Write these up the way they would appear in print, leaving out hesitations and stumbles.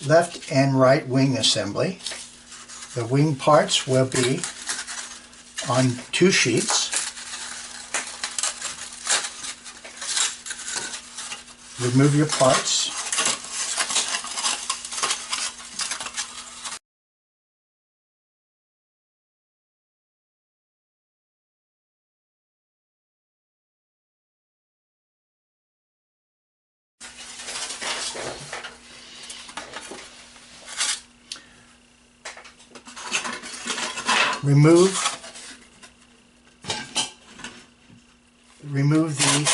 left and right wing assembly. The wing parts will be on 2 sheets. Remove your parts. Remove the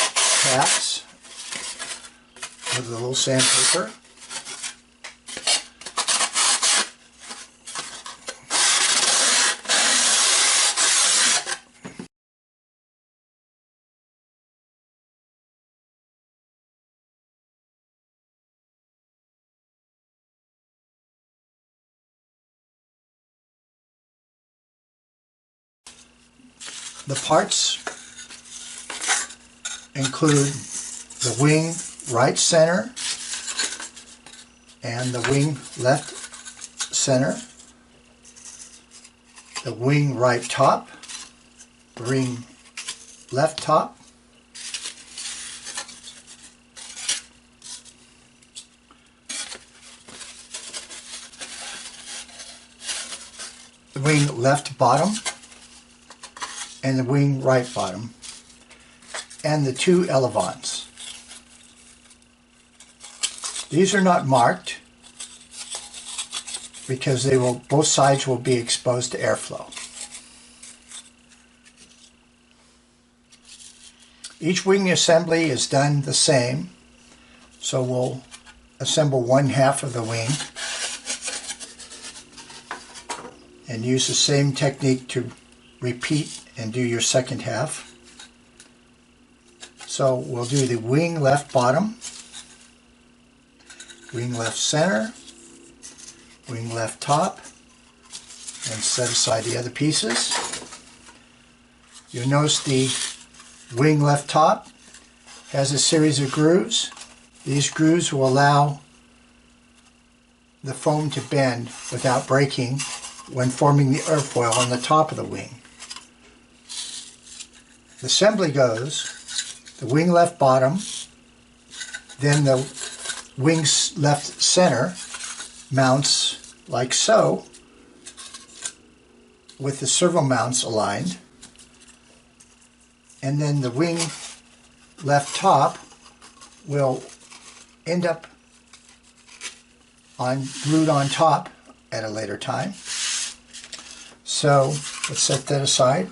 caps with a little sandpaper. The parts include the wing right center and the wing left center, the wing right top, the wing left top, the wing left bottom, and the wing right bottom, and the 2 elevons. These are not marked because both sides will be exposed to airflow. Each wing assembly is done the same, so we'll assemble 1/2 of the wing and use the same technique to repeat and do your second half. So we'll do the wing left bottom, wing left center, wing left top, and set aside the other pieces. You'll notice the wing left top has a series of grooves. These grooves will allow the foam to bend without breaking when forming the airfoil on the top of the wing. The assembly goes the wing left bottom, then the wing left center mounts like so, with the servo mounts aligned, and then the wing left top will end up glued on top at a later time. So let's set that aside.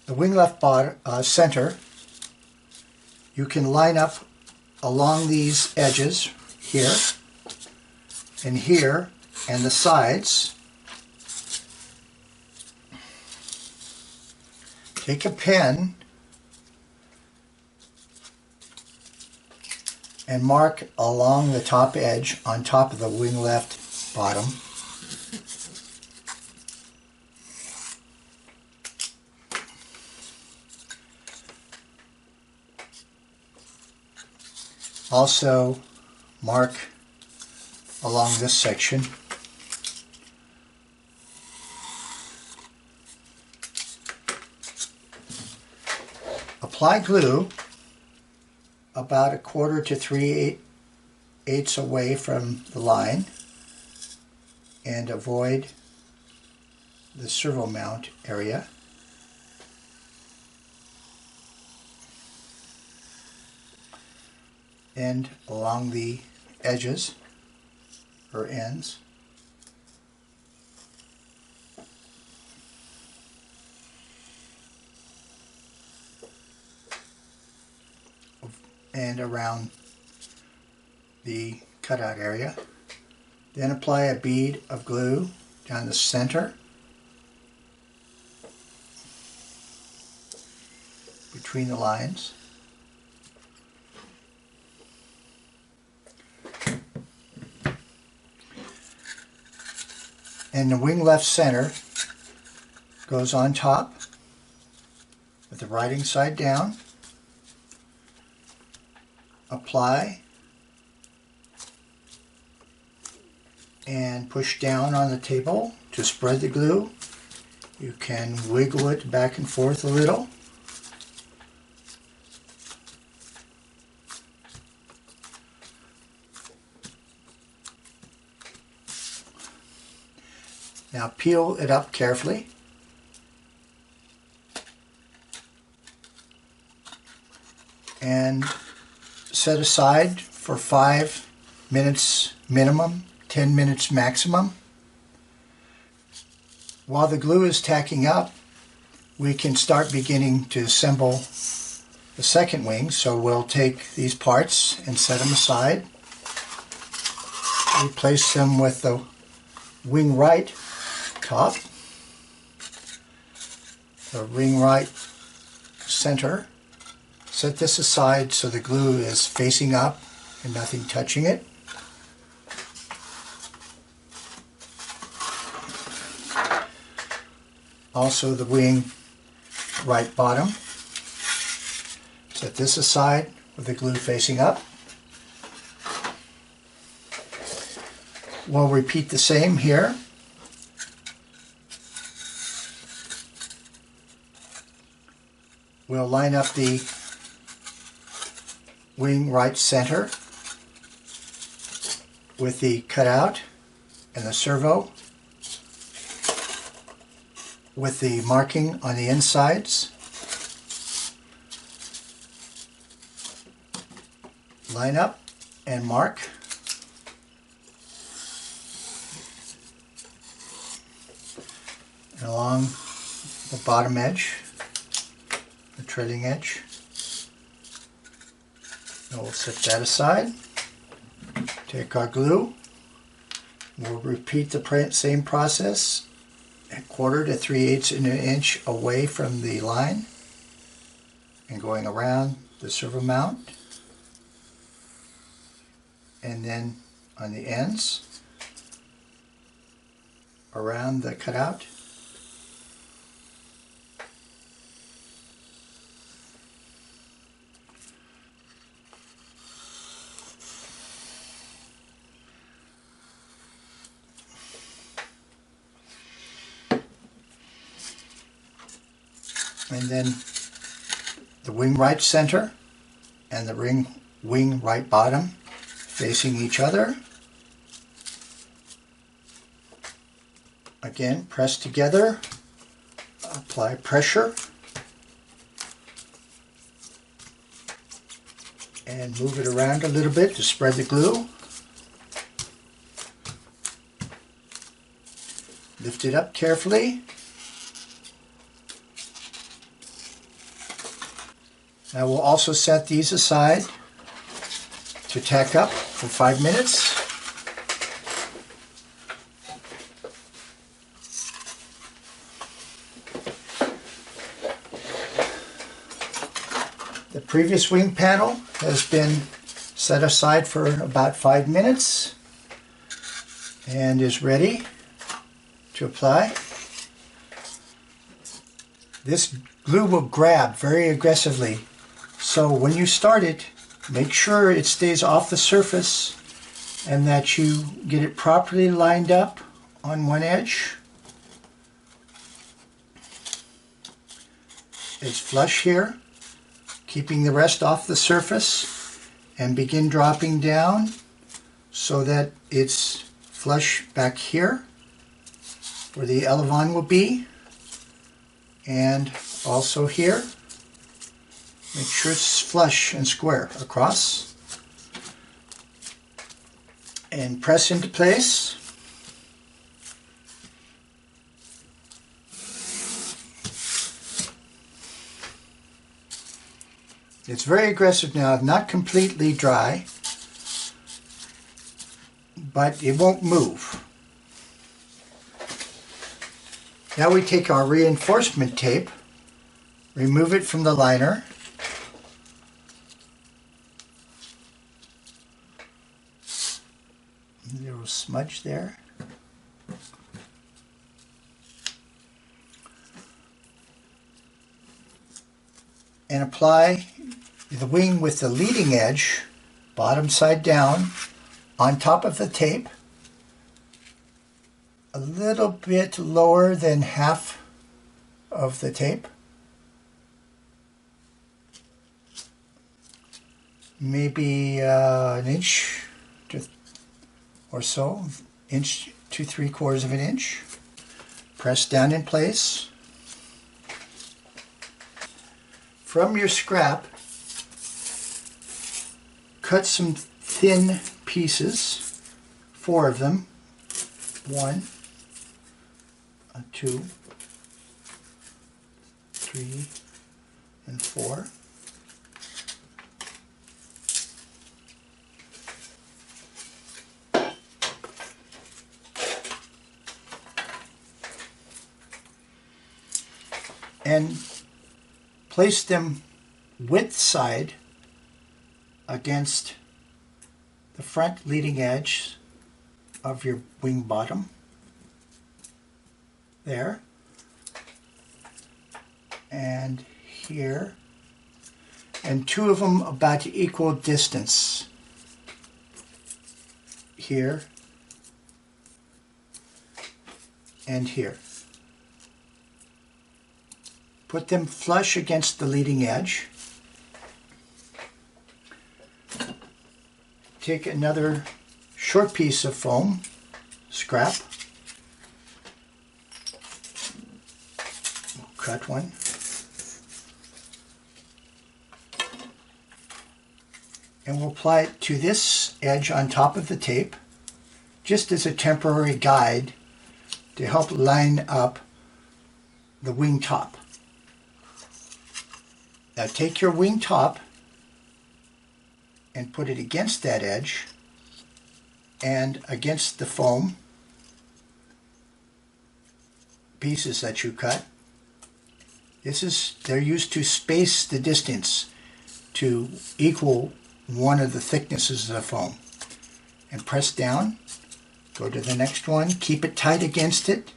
The wing left bottom, center, you can line up along these edges here and the sides. Take a pen and mark along the top edge on top of the wing left bottom. Also mark along this section. Apply glue about 1/4 to 3/8 away from the line and avoid the servo mount area. And along the edges or ends. And around the cutout area. Then apply a bead of glue down the center between the lines. And the wing left center goes on top with the writing side down. Apply and push down on the table to spread the glue. You can wiggle it back and forth a little. Now peel it up carefully. And set aside for 5 minutes minimum, 10 minutes maximum. While the glue is tacking up, we can start beginning to assemble the second wing. So we'll take these parts and set them aside. Replace them with the wing right top, the wing right center. Set this aside so the glue is facing up and nothing touching it. Also the wing right bottom. Set this aside with the glue facing up. We'll repeat the same here. We'll line up the wing right center with the cutout and the servo with the marking on the insides. Line up and mark. And along the bottom edge, the trailing edge. And we'll set that aside. Take our glue. We'll repeat the same process, a 1/4 to 3/8 inch away from the line and going around the servo mount. And then on the ends, around the cutout. And then the wing right center and the wing right bottom facing each other. Again, press together, apply pressure, and move it around a little bit to spread the glue. Lift it up carefully. Now we'll also set these aside to tack up for 5 minutes. The previous wing panel has been set aside for about 5 minutes and is ready to apply. This glue will grab very aggressively, so when you start it, make sure it stays off the surface and that you get it properly lined up on one edge. It's flush here, keeping the rest off the surface, and begin dropping down so that it's flush back here where the elevon will be, and also here. Make sure it's flush and square across, and press into place. It's very aggressive now, not completely dry, but it won't move. Now we take our reinforcement tape, remove it from the liner, a little smudge there, and apply the wing with the leading edge, bottom side down, on top of the tape, a little bit lower than half of the tape. Maybe an inch or so, inch to 3/4 of an inch. Press down in place. From your scrap, cut some thin pieces, 4 of them, 1, 2, 3, and 4. And place them width side against the front leading edge of your wing bottom. There. And here. And 2 of them about equal distance. Here. And here. Put them flush against the leading edge. Take another short piece of foam, scrap, cut one, and we'll apply it to this edge on top of the tape, just as a temporary guide to help line up the wing top. Now take your wing top and put it against that edge and against the foam pieces that you cut. They're used to space the distance to equal one of the thicknesses of the foam. And press down, go to the next one, keep it tight against it,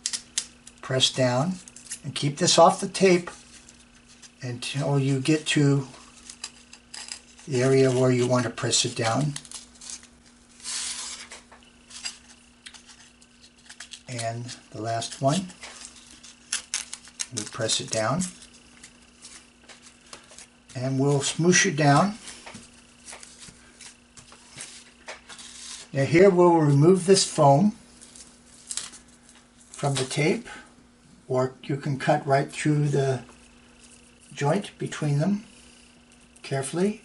press down, and keep this off the tape until you get to the area where you want to press it down. And the last one, we press it down. And we'll smoosh it down. Now here we'll remove this foam from the tape, or you can cut right through the joint between them carefully.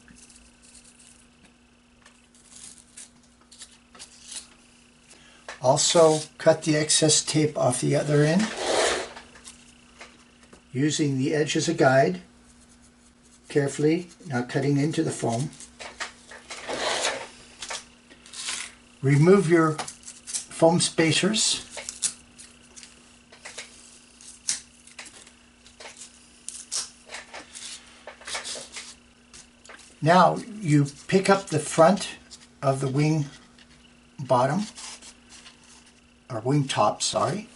Also cut the excess tape off the other end using the edge as a guide, carefully, not cutting into the foam. Remove your foam spacers. Now you pick up the front of the wing bottom, or wing top, sorry,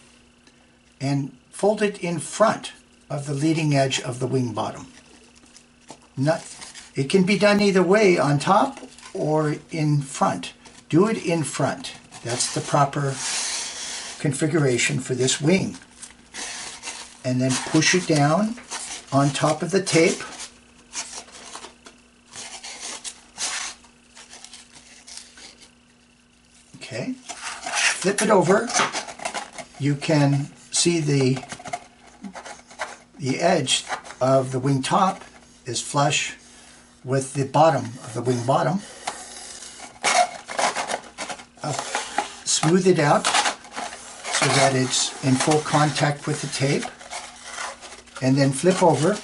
and fold it in front of the leading edge of the wing bottom. It can be done either way, on top or in front. Do it in front. That's the proper configuration for this wing. And then push it down on top of the tape. Okay. Flip it over. You can see the edge of the wing top is flush with the bottom of the wing bottom. Smooth it out so that it's in full contact with the tape, and then flip over.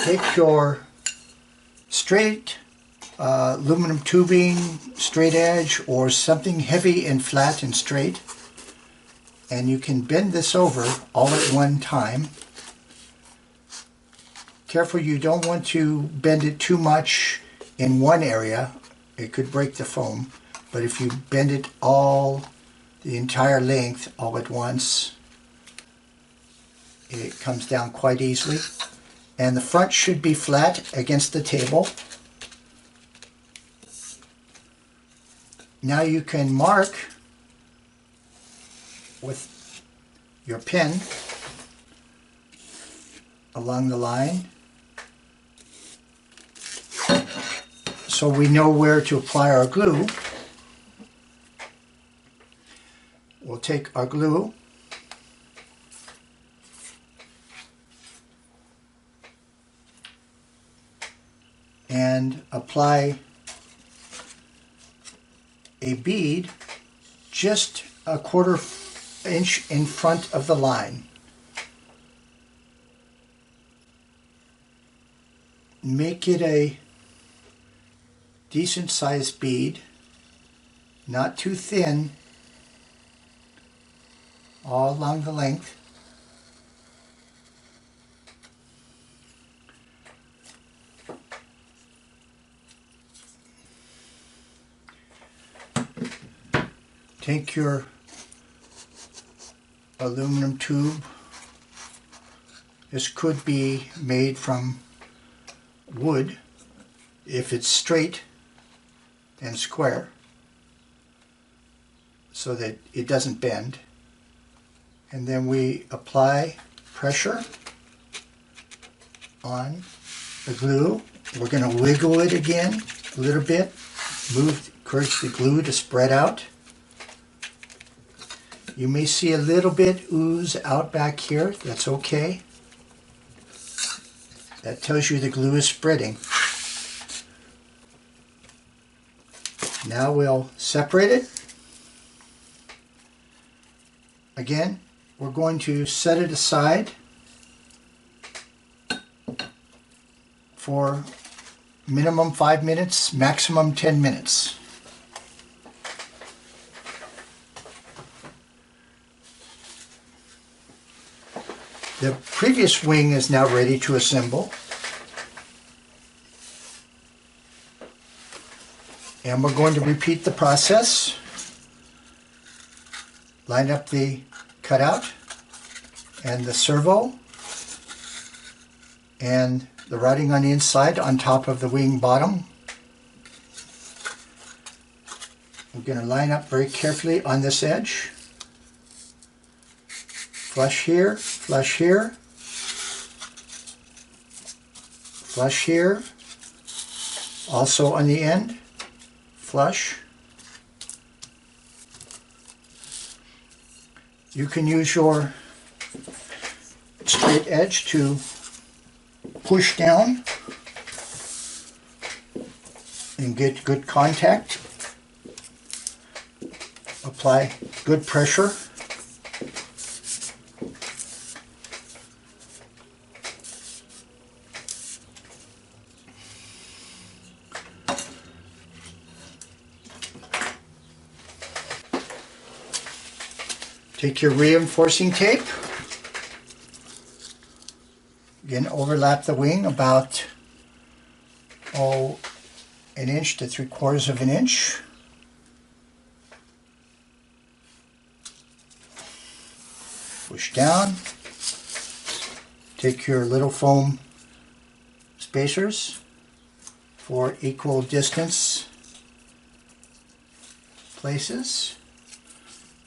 Take your straight aluminum tubing, straight edge, or something heavy and flat and straight, and you can bend this over all at one time. Careful, you don't want to bend it too much in one area. It could break the foam, but if you bend it the entire length all at once, it comes down quite easily. And the front should be flat against the table. Now you can mark with your pen along the line so we know where to apply our glue. We'll take our glue and apply a bead just a 1/4 inch in front of the line. Make it a decent sized bead, not too thin, all along the length. Take your aluminum tube. This could be made from wood if it's straight and square so that it doesn't bend. And then we apply pressure on the glue. We're going to wiggle it again a little bit, encourage the glue to spread out. You may see a little bit ooze out back here. That's okay. That tells you the glue is spreading. Now we'll separate it. Again, we're going to set it aside for minimum 5 minutes, maximum 10 minutes. The previous wing is now ready to assemble. And we're going to repeat the process. Line up the cutout and the servo and the routing on the inside on top of the wing bottom. We're going to line up very carefully on this edge. Flush here, flush here, flush here, also on the end, flush. You can use your straight edge to push down and get good contact. Apply good pressure. Take your reinforcing tape, again overlap the wing about 1 inch to 3/4 of an inch. Push down, take your little foam spacers for equal distance places.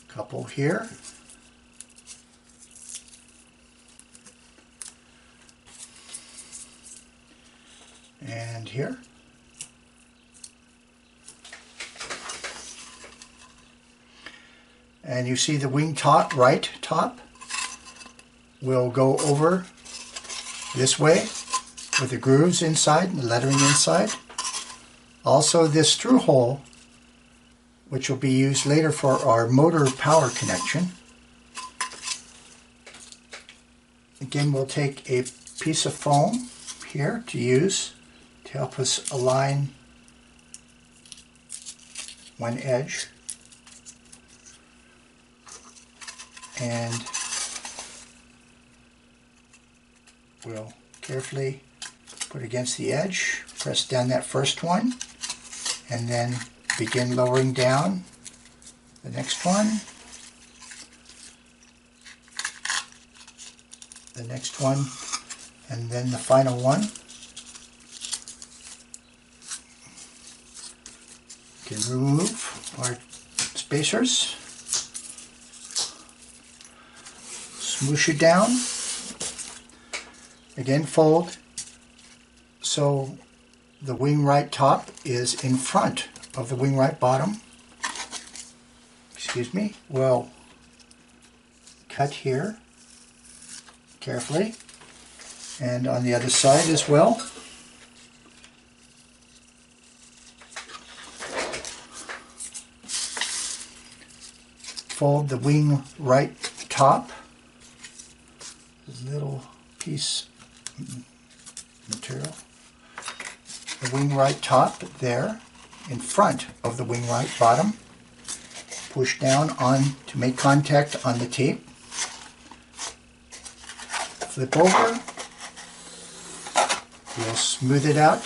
Couple here. And here. And you see the wing top, right top, will go over this way with the grooves inside and the lettering inside. Also this through hole, which will be used later for our motor power connection. Again, we'll take a piece of foam here to use to help us align one edge. And we'll carefully put against the edge, press down that first one, and then begin lowering down the next one, the next one, and then the final one. You can remove. our spacers. Smoosh it down. Again, fold so the wing right top is in front of the wing right bottom. Excuse me. We'll cut here carefully, and on the other side as well. Fold the wing right top, little piece material, the wing right top there in front of the wing right bottom. Push down on to make contact on the tape. Flip over. We'll smooth it out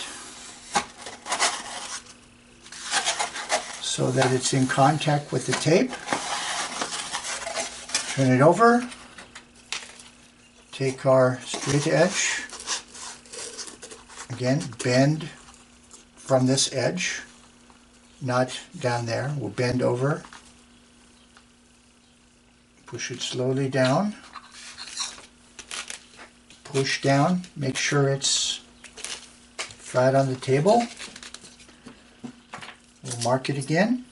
so that it's in contact with the tape. Turn it over. Take our straight edge. Again, bend from this edge, not down there. We'll bend over. Push it slowly down. Push down. Make sure it's flat on the table. We'll mark it again.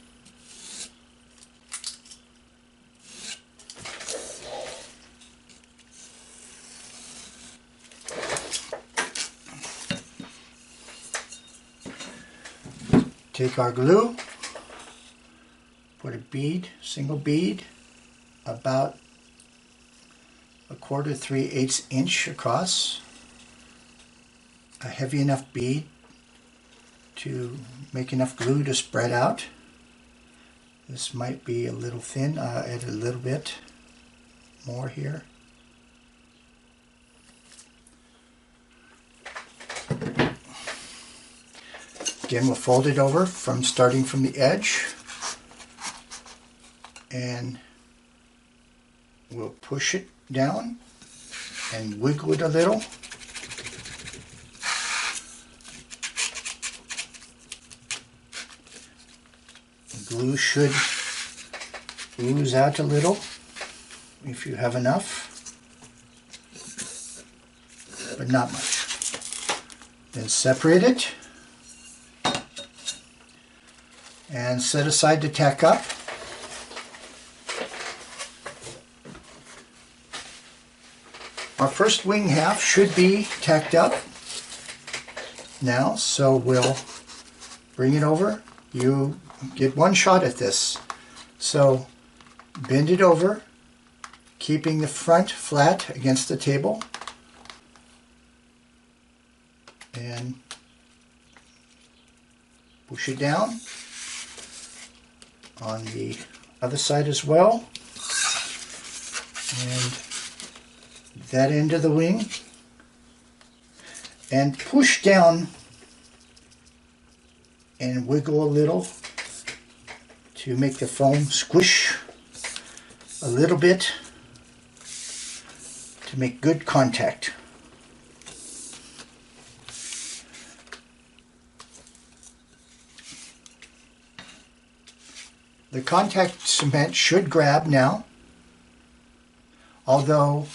Take our glue, put a bead, single bead, about 1/4 3/8 inch across, a heavy enough bead to make enough glue to spread out. This might be a little thin. I'll add a little bit more here. Again, we'll fold it over from starting from the edge, and we'll push it down and wiggle it a little. The glue should ooze out a little if you have enough, but not much. Then separate it and set aside to tack up. Our first wing half should be tacked up now, so we'll bring it over. You get one shot at this. So bend it over, keeping the front flat against the table, and push it down on the other side as well, and that end of the wing, and push down and wiggle a little to make the foam squish a little bit to make good contact. The contact cement should grab now, although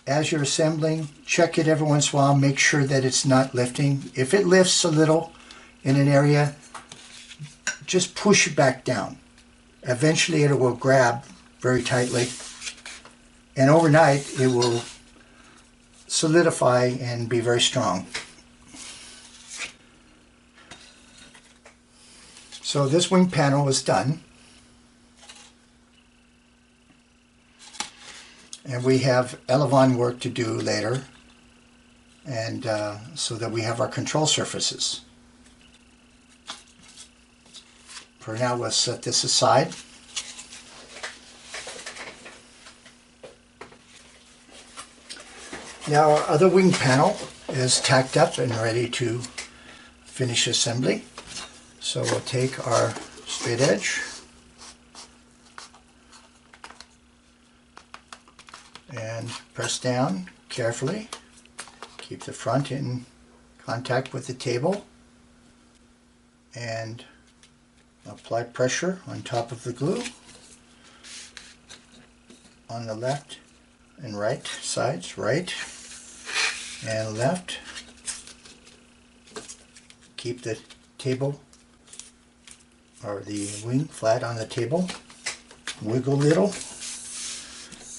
as you're assembling, check it every once in a while, make sure that it's not lifting. If it lifts a little in an area, just push it back down. Eventually it will grab very tightly, and overnight it will solidify and be very strong. So this wing panel is done, and we have Elevon work to do later, and so that we have our control surfaces. For now, we'll set this aside. Now our other wing panel is tacked up and ready to finish assembly. So we'll take our straight edge and press down carefully. Keep the front in contact with the table and Apply pressure on top of the glue on the left and right sides, right and left. Keep the table or the wing flat on the table. Wiggle a little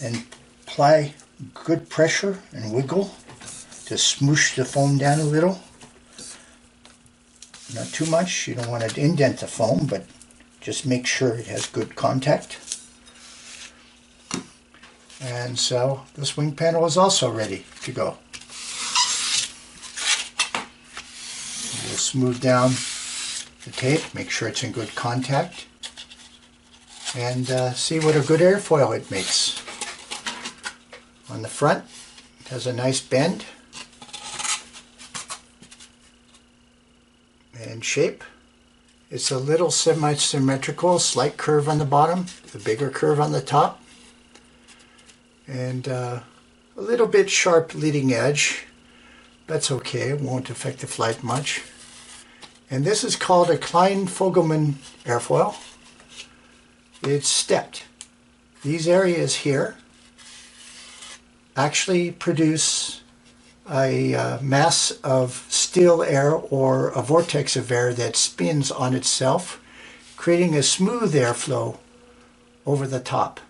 and apply good pressure and wiggle to smoosh the foam down a little. Not too much, you don't want to indent the foam, but just make sure it has good contact. And so this wing panel is also ready to go. We'll smooth down the tape, make sure it's in good contact, and see what a good airfoil it makes. On the front, it has a nice bend and shape. It's a little semi-symmetrical, slight curve on the bottom, the bigger curve on the top, and a little bit sharp leading edge. That's okay, it won't affect the flight much. And this is called a Klein-Fogelman airfoil. It's stepped. These areas here actually produce a mass of still air or a vortex of air that spins on itself, creating a smooth airflow over the top.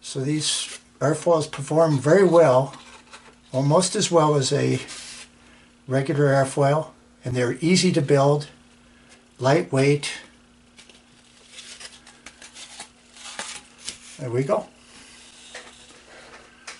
So these airfoils perform very well, almost as well as a regular airfoil, and they're easy to build, lightweight. There we go.